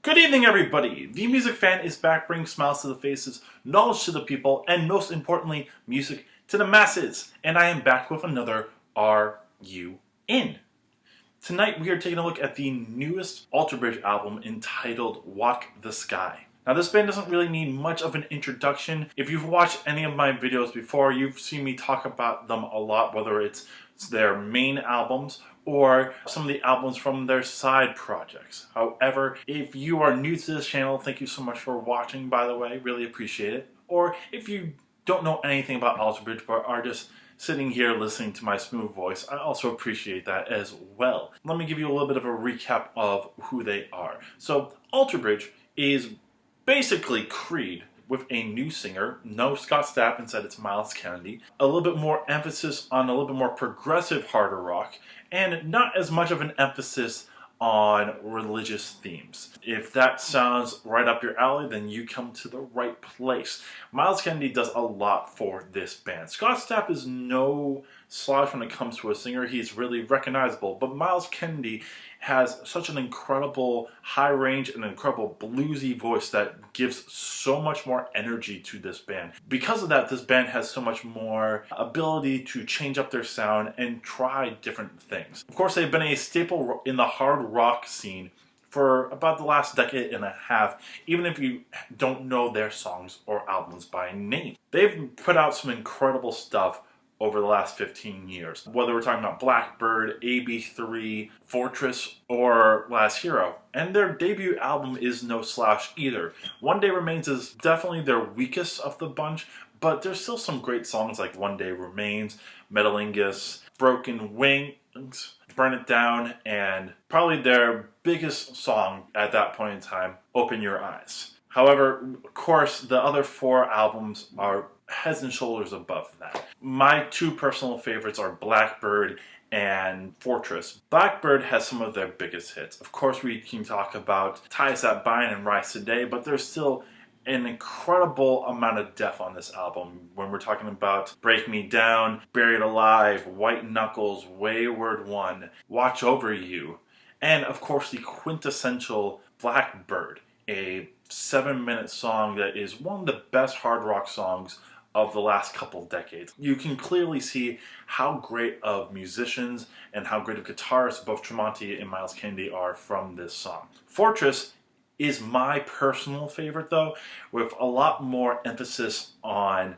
Good evening, everybody! The Music Fan is back, bringing smiles to the faces, knowledge to the people, and most importantly, music to the masses. And I am back with another Are You In? Tonight we are taking a look at the newest Alter Bridge album entitled Walk the Sky. Now this band doesn't really need much of an introduction. If you've watched any of my videos before, you've seen me talk about them a lot, whether it's their main albums or some of the albums from their side projects. However, if you are new to this channel, thank you so much for watching, by the way, really appreciate it. Or if you don't know anything about Alter Bridge but are just sitting here listening to my smooth voice, I also appreciate that as well. Let me give you a little bit of a recap of who they are. So Alter Bridge is basically Creed with a new singer, no Scott Stapp, instead it's Myles, a little bit more emphasis on a little bit more progressive harder rock, and not as much of an emphasis on religious themes. If that sounds right up your alley, then you come to the right place. Myles does a lot for this band. Scott Stapp is no slouch when it comes to a singer. He's really recognizable, but Myles has such an incredible high range and incredible bluesy voice that gives so much more energy to this band. Because of that, this band has so much more ability to change up their sound and try different things. Of course, they've been a staple in the hard rock scene for about the last decade and a half, even if you don't know their songs or albums by name. They've put out some incredible stuff over the last 15 years. Whether we're talking about Blackbird, AB3, Fortress, or Last Hero. And their debut album is no slouch either. One Day Remains is definitely their weakest of the bunch, but there's still some great songs like One Day Remains, Metalingus, Broken Wings, Burn It Down, and probably their biggest song at that point in time, Open Your Eyes. However, of course, the other four albums are heads and shoulders above that. My two personal favorites are Blackbird and Fortress. Blackbird has some of their biggest hits. Of course, we can talk about Ties That Bind and Rise Today, but there's still an incredible amount of depth on this album when we're talking about Break Me Down, Buried Alive, White Knuckles, Wayward One, Watch Over You, and of course the quintessential Blackbird, a 7-minute song that is one of the best hard rock songs of the last couple decades. You can clearly see how great of musicians and how great of guitarists both Tremonti and Myles are from this song. Fortress is my personal favorite though, with a lot more emphasis on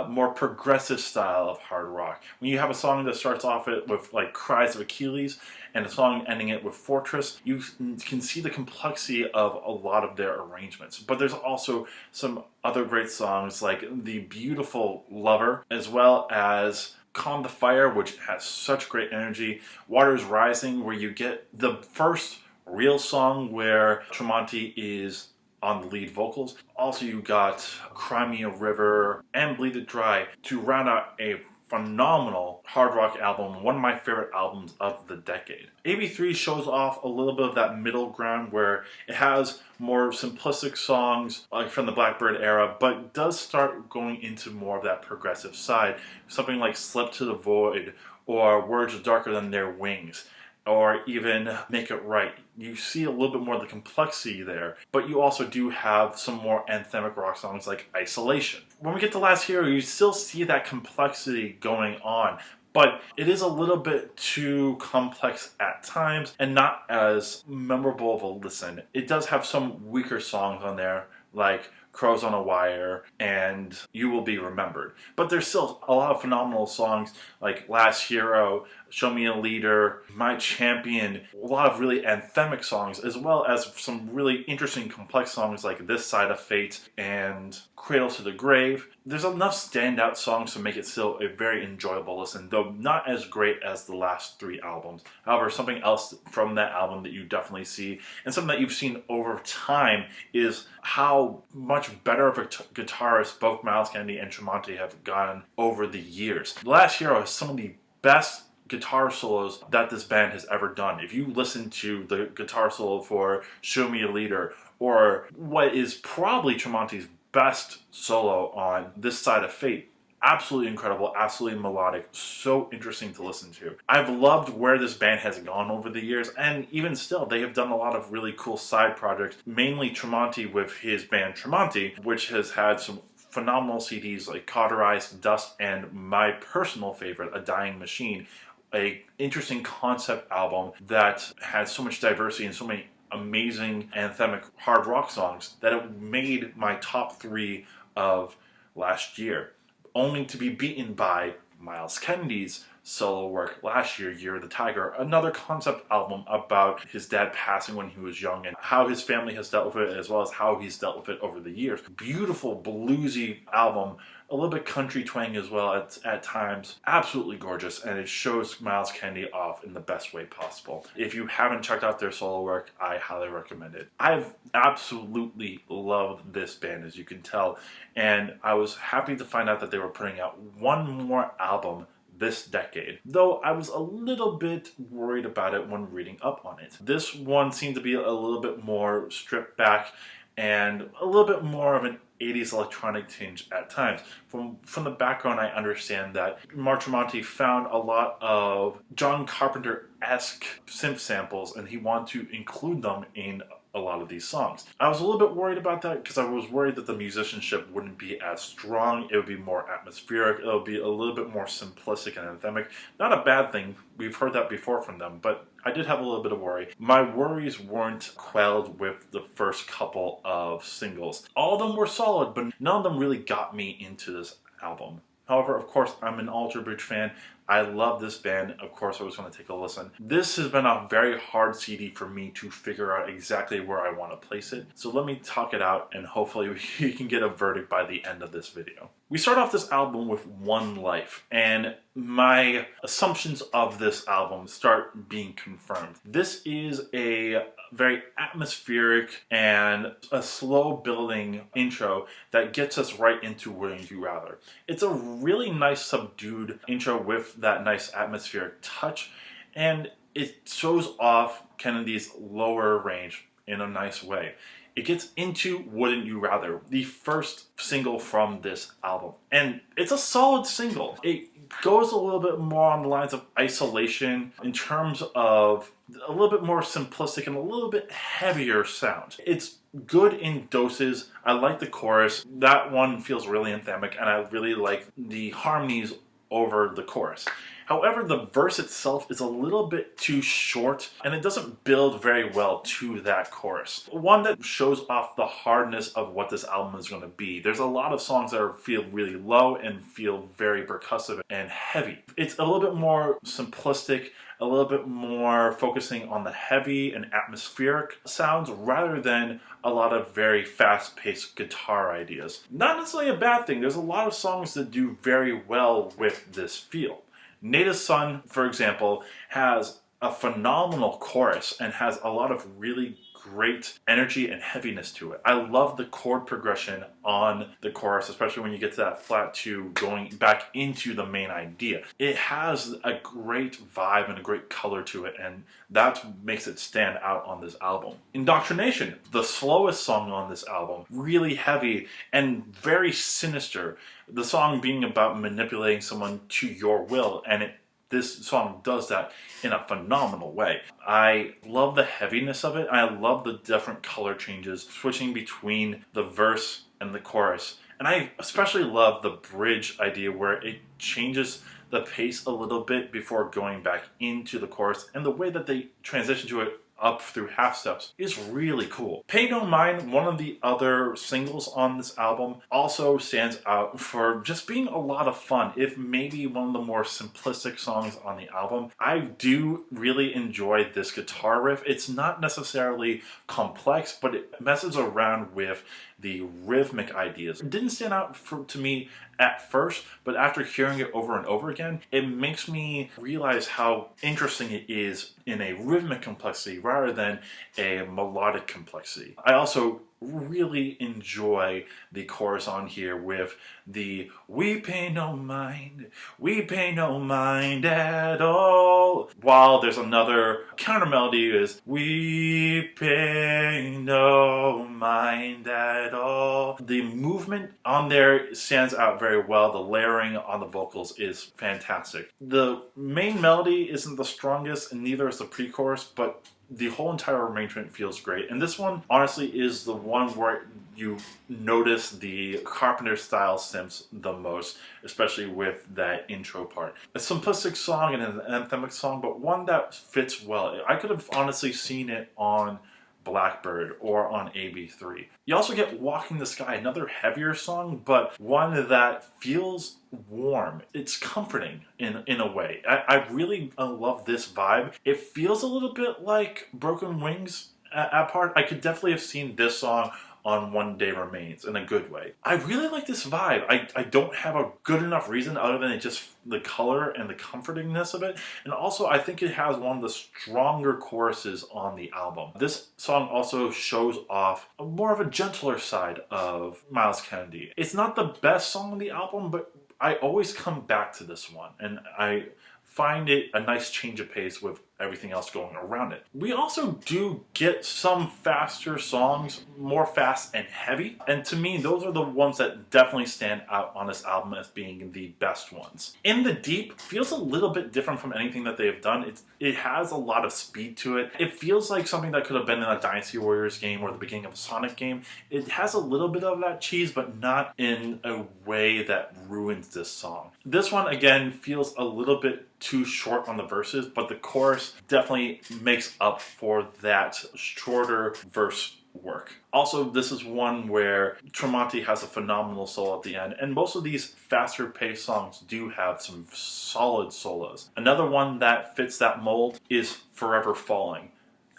more progressive style of hard rock. When you have a song that starts off it with like Cries of Achilles and a song ending it with Fortress, you can see the complexity of a lot of their arrangements. But there's also some other great songs like the beautiful Lover, as well as Calm the Fire, which has such great energy, Waters Rising, where you get the first real song where Tremonti is on the lead vocals. Also, you got Cry Me a River and Bleed It Dry to round out a phenomenal hard rock album, one of my favorite albums of the decade. AB3 shows off a little bit of that middle ground where it has more simplistic songs like from the Blackbird era, but does start going into more of that progressive side. Something like Slip to the Void or Words Darker Than Their Wings, or even Make It Right. You see a little bit more of the complexity there, but you also do have some more anthemic rock songs like Isolation. When we get to Last Hero, you still see that complexity going on, but it is a little bit too complex at times and not as memorable of a listen. It does have some weaker songs on there, like Crows on a Wire and You Will Be Remembered. But there's still a lot of phenomenal songs like Last Hero, Show Me a Leader, My Champion, a lot of really anthemic songs, as well as some really interesting complex songs like This Side of Fate and Cradle to the Grave. There's enough standout songs to make it still a very enjoyable listen, though not as great as the last three albums. However, something else from that album that you definitely see, and something that you've seen over time, is how much better of a guitarist both Myles and Tremonti have gotten over the years. Last Hero has some of the best guitar solos that this band has ever done. If you listen to the guitar solo for Show Me a Leader, or what is probably Tremonti's best solo on This Side of Fate, absolutely incredible, absolutely melodic, so interesting to listen to. I've loved where this band has gone over the years, and even still, they have done a lot of really cool side projects, mainly Tremonti with his band Tremonti, which has had some phenomenal CDs like Cauterized, Dust, and my personal favorite, A Dying Machine, a interesting concept album that had so much diversity and so many amazing anthemic hard rock songs that it made my top 3 of last year, only to be beaten by Myles Kennedy's solo work last year, Year of the Tiger, another concept album about his dad passing when he was young and how his family has dealt with it, as well as how he's dealt with it over the years. Beautiful bluesy album, a little bit country twang as well at times. Absolutely gorgeous, and it shows Myles Kennedy off in the best way possible. If you haven't checked out their solo work, I highly recommend it. I've absolutely loved this band, as you can tell, and I was happy to find out that they were putting out one more album this decade, though I was a little bit worried about it when reading up on it. This one seemed to be a little bit more stripped back and a little bit more of an 80s electronic tinge at times. From the background, I understand that Mark Tremonti found a lot of John Carpenter-esque synth samples, and he wanted to include them in a lot of these songs. I was a little bit worried about that because I was worried that the musicianship wouldn't be as strong. It would be more atmospheric. It would be a little bit more simplistic and anthemic. Not a bad thing. We've heard that before from them, but I did have a little bit of worry. My worries weren't quelled with the first couple of singles. All of them were solid, but none of them really got me into this album. However, of course, I'm an Alter Bridge fan. I love this band. Of course, I was going to take a listen. This has been a very hard CD for me to figure out exactly where I want to place it. So let me talk it out, and hopefully we can get a verdict by the end of this video. We start off this album with One Life, and my assumptions of this album start being confirmed. This is a very atmospheric and a slow building intro that gets us right into Wouldn't You Rather. It's a really nice subdued intro with that nice atmospheric touch, and it shows off Kennedy's lower range in a nice way. It gets into Wouldn't You Rather, the first single from this album. And it's a solid single. It goes a little bit more on the lines of Isolation in terms of a little bit more simplistic and a little bit heavier sound. It's good in doses. I like the chorus. That one feels really anthemic, and I really like the harmonies over the chorus. However, the verse itself is a little bit too short, and it doesn't build very well to that chorus. One that shows off the hardness of what this album is going to be. There's a lot of songs that feel really low and feel very percussive and heavy. It's a little bit more simplistic, a little bit more focusing on the heavy and atmospheric sounds rather than a lot of very fast-paced guitar ideas. Not necessarily a bad thing. There's a lot of songs that do very well with this feel. Native Son, for example, has a phenomenal chorus and has a lot of really great energy and heaviness to it. I love the chord progression on the chorus, especially when you get to that flat 2 going back into the main idea. It has a great vibe and a great color to it, and that's what makes it stand out on this album. Indoctrination, the slowest song on this album, really heavy and very sinister. The song being about manipulating someone to your will, and this song does that in a phenomenal way. I love the heaviness of it. I love the different color changes, switching between the verse and the chorus. And I especially love the bridge idea where it changes the pace a little bit before going back into the chorus, and the way that they transition to it up through half steps is really cool. Pay No Mind, one of the other singles on this album, also stands out for just being a lot of fun, if maybe one of the more simplistic songs on the album. I do really enjoy this guitar riff. It's not necessarily complex, but it messes around with the rhythmic ideas. It didn't stand out to me at first, but after hearing it over and over again, it makes me realize how interesting it is in a rhythmic complexity rather than a melodic complexity. I also really enjoy the chorus on here with the "we pay no mind, we pay no mind at all," while there's another counter melody is "we pay no mind at all." The movement on there stands out very well. The layering on the vocals is fantastic. The main melody isn't the strongest, and neither is the pre-chorus, but the whole entire arrangement feels great. And this one, honestly, is the one where you notice the Carpenter style synths the most, especially with that intro part. A simplistic song and an anthemic song, but one that fits well. I could have honestly seen it on Blackbird or on AB3. You also get Walking the Sky, another heavier song, but one that feels warm. It's comforting in a way. I really love this vibe. It feels a little bit like Broken Wings at part. I could definitely have seen this song on One Day Remains in a good way. I really like this vibe. I don't have a good enough reason other than it just the color and the comfortingness of it. And also I think it has one of the stronger choruses on the album. This song also shows off more of a gentler side of Myles Kennedy. It's not the best song on the album, but I always come back to this one, and I find it a nice change of pace with everything else going around it. We also do get some faster songs, more fast and heavy, and to me those are the ones that definitely stand out on this album as being the best ones. In the Deep feels a little bit different from anything that they've done. It has a lot of speed to it. It feels like something that could have been in a Dynasty Warriors game or the beginning of a Sonic game. It has a little bit of that cheese, but not in a way that ruins this song. This one again feels a little bit too short on the verses, but the chorus definitely makes up for that shorter verse work. Also, this is one where Tremonti has a phenomenal solo at the end, and most of these faster paced songs do have some solid solos. Another one that fits that mold is Forever Falling.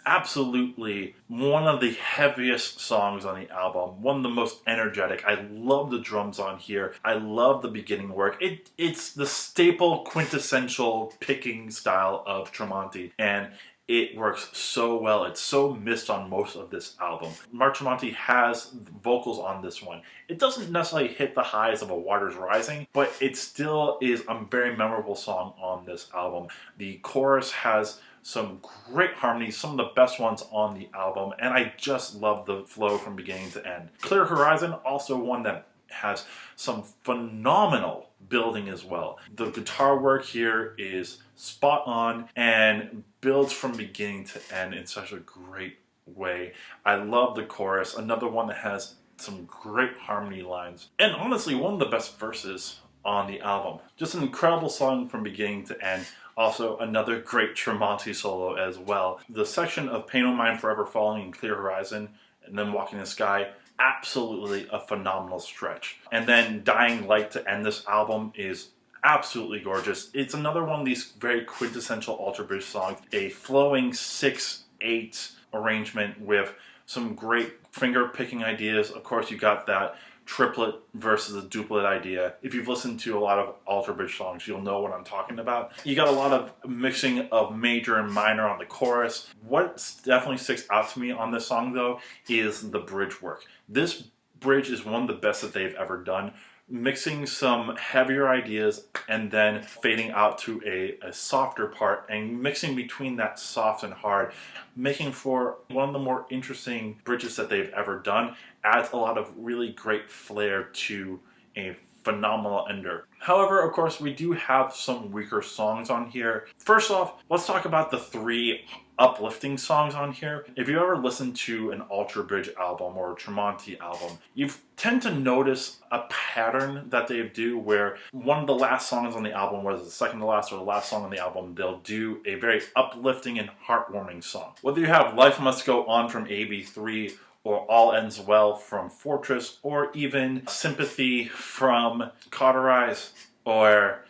Absolutely one of the heaviest songs on the album, one of the most energetic. I love the drums on here. I love the beginning work. It's the staple quintessential picking style of Tremonti, and it works so well. It's so missed on most of this album. Mark Tremonti has vocals on this one. It doesn't necessarily hit the highs of A Waters Rising, but it still is a very memorable song on this album. The chorus has some great harmonies, some of the best ones on the album, and I just love the flow from beginning to end. Clear Horizon, also one that has some phenomenal building as well. The guitar work here is spot on and builds from beginning to end in such a great way. I love the chorus, another one that has some great harmony lines, and honestly one of the best verses on the album. Just an incredible song from beginning to end. Also another great Tremonti solo as well. The section of Pain No Mind, Forever Falling, and Clear Horizon, and then Walking the Sky, absolutely a phenomenal stretch. And then Dying Light to end this album is absolutely gorgeous. It's another one of these very quintessential Alter Bridge songs. A flowing 6/8 arrangement with some great finger picking ideas. Of course, you got that triplet versus a duplet idea. If you've listened to a lot of Alter Bridge songs, you'll know what I'm talking about. You got a lot of mixing of major and minor on the chorus. What definitely sticks out to me on this song though is the bridge work. This bridge is one of the best that they've ever done. Mixing some heavier ideas and then fading out to a softer part and mixing between that soft and hard, making for one of the more interesting bridges that they've ever done. Adds a lot of really great flair to a phenomenal ender. However, of course, we do have some weaker songs on here. First off, let's talk about the 3 uplifting songs on here. If you ever listen to an Alter Bridge album or a Tremonti album, you tend to notice a pattern that they do where one of the last songs on the album, whether it's the second to last or the last song on the album, they'll do a very uplifting and heartwarming song. Whether you have Life Must Go On from AB3, or All Ends Well from Fortress, or even Sympathy from Cauterize, or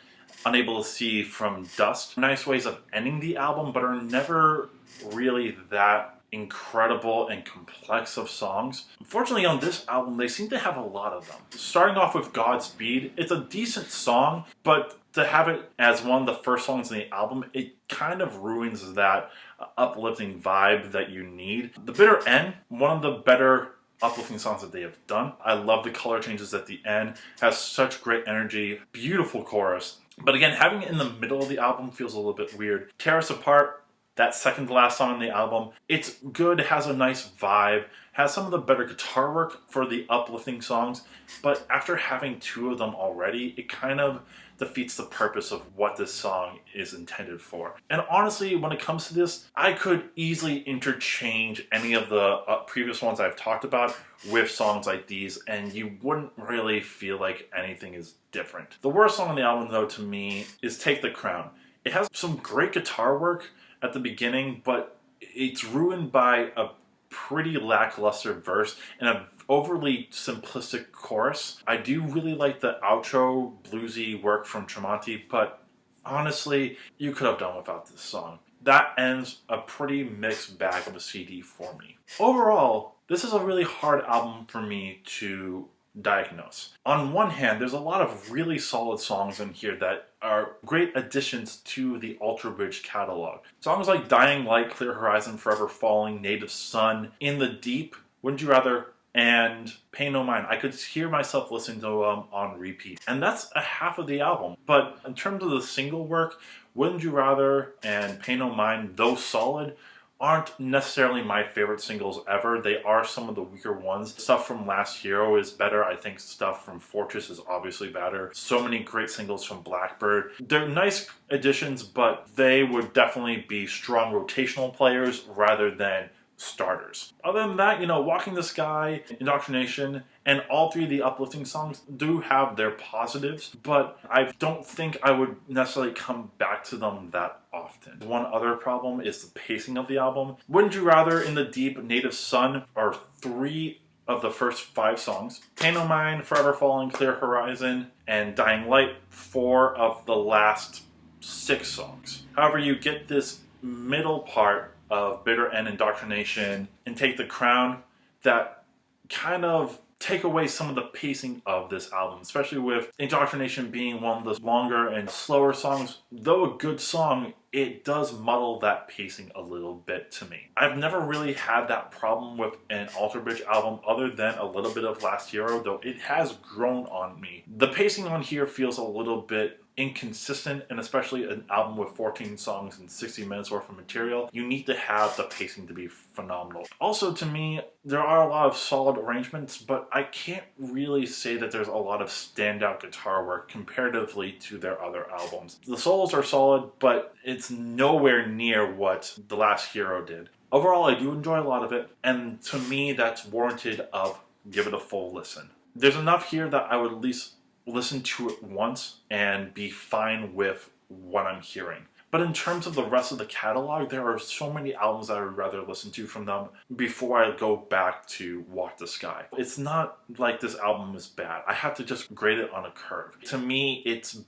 Unable to See from Dust. Nice ways of ending the album, but are never really that incredible and complex of songs. Unfortunately, on this album, they seem to have a lot of them. Starting off with Godspeed, it's a decent song, but to have it as one of the first songs in the album, it kind of ruins that uplifting vibe that you need. The Bitter End, one of the better uplifting songs that they have done. I love the color changes at the end. Has such great energy. Beautiful chorus. But again, having it in the middle of the album feels a little bit weird. Tear Us Apart, that second to last song on the album, it's good, has a nice vibe, has some of the better guitar work for the uplifting songs, but after having two of them already, it kind of defeats the purpose of what this song is intended for. And honestly, when it comes to this, I could easily interchange any of the previous ones I've talked about with songs like these, and you wouldn't really feel like anything is different. The worst song on the album, though, to me, is Take the Crown. It has some great guitar work at the beginning, but it's ruined by a pretty lackluster verse and a overly simplistic chorus. I do really like the outro bluesy work from Tremonti, but honestly, you could have done without this song. That ends a pretty mixed bag of a CD for me. Overall, this is a really hard album for me to diagnose. On one hand, there's a lot of really solid songs in here that are great additions to the Ultra Bridge catalog. Songs like Dying Light, Clear Horizon, Forever Falling, Native Son, In the Deep, Wouldn't You Rather, and Pay No Mind. I could hear myself listening to them on repeat. And that's a half of the album. But in terms of the single work, Wouldn't You Rather and Pay No Mind, though solid, aren't necessarily my favorite singles ever. They are some of the weaker ones. Stuff from Last Hero is better. I think stuff from Fortress is obviously better. So many great singles from Blackbird. They're nice additions, but they would definitely be strong rotational players rather than starters. Other than that, you know, Walking the Sky, Indoctrination, and all three of the uplifting songs do have their positives, but I don't think I would necessarily come back to them that often. One other problem is the pacing of the album. Wouldn't You Rather, In the Deep, Native Son are three of the first 5 songs. Pay No Mind, Forever Falling, Clear Horizon, and Dying Light, 4 of the last 6 songs. However, you get this middle part of Bitter End, Indoctrination, and Take the Crown that kind of take away some of the pacing of this album, especially with Indoctrination being one of the longer and slower songs. Though a good song, it does muddle that pacing a little bit to me. I've never really had that problem with an Alter Bridge album other than a little bit of Last Hero, though it has grown on me. The pacing on here feels a little bit inconsistent, and especially an album with 14 songs and 60 minutes worth of material, you need to have the pacing to be phenomenal. Also, to me, there are a lot of solid arrangements, but I can't really say that there's a lot of standout guitar work comparatively to their other albums. The solos are solid, but it's nowhere near what The Last Hero did. Overall, I do enjoy a lot of it, and to me, that's warranted of give it a full listen. There's enough here that I would at least listen to it once and be fine with what I'm hearing. But in terms of the rest of the catalog, there are so many albums that I would rather listen to from them before I go back to Walk the Sky. It's not like this album is bad. I have to just grade it on a curve. To me, it's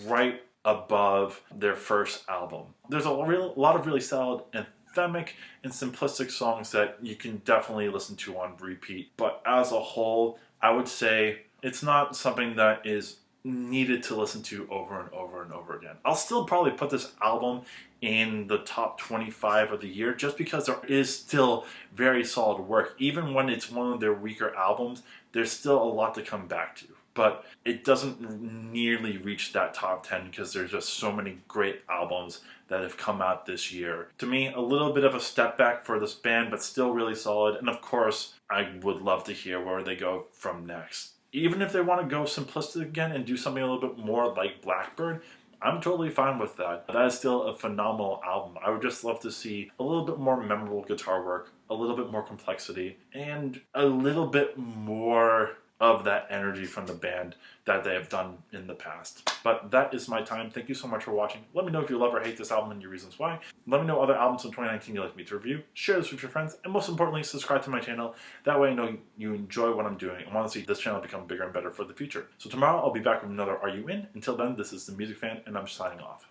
right above their first album. There's a lot of really solid anthemic and simplistic songs that you can definitely listen to on repeat. But as a whole, I would say it's not something that is needed to listen to over and over and over again. I'll still probably put this album in the top 25 of the year just because there is still very solid work. Even when it's one of their weaker albums, there's still a lot to come back to. But it doesn't nearly reach that top 10 because there's just so many great albums that have come out this year. To me, a little bit of a step back for this band, but still really solid. And of course, I would love to hear where they go from next. Even if they want to go simplistic again and do something a little bit more like Blackbird, I'm totally fine with that. That is still a phenomenal album. I would just love to see a little bit more memorable guitar work, a little bit more complexity, and a little bit more of that energy from the band that they have done in the past. But that is my time. Thank you so much for watching. Let me know if you love or hate this album and your reasons why. Let me know other albums from 2019 you'd like me to review. Share this with your friends. And most importantly, subscribe to my channel. That way I know you enjoy what I'm doing and want to see this channel become bigger and better for the future. So tomorrow I'll be back with another Are You In? Until then, this is The Music Fan and I'm signing off.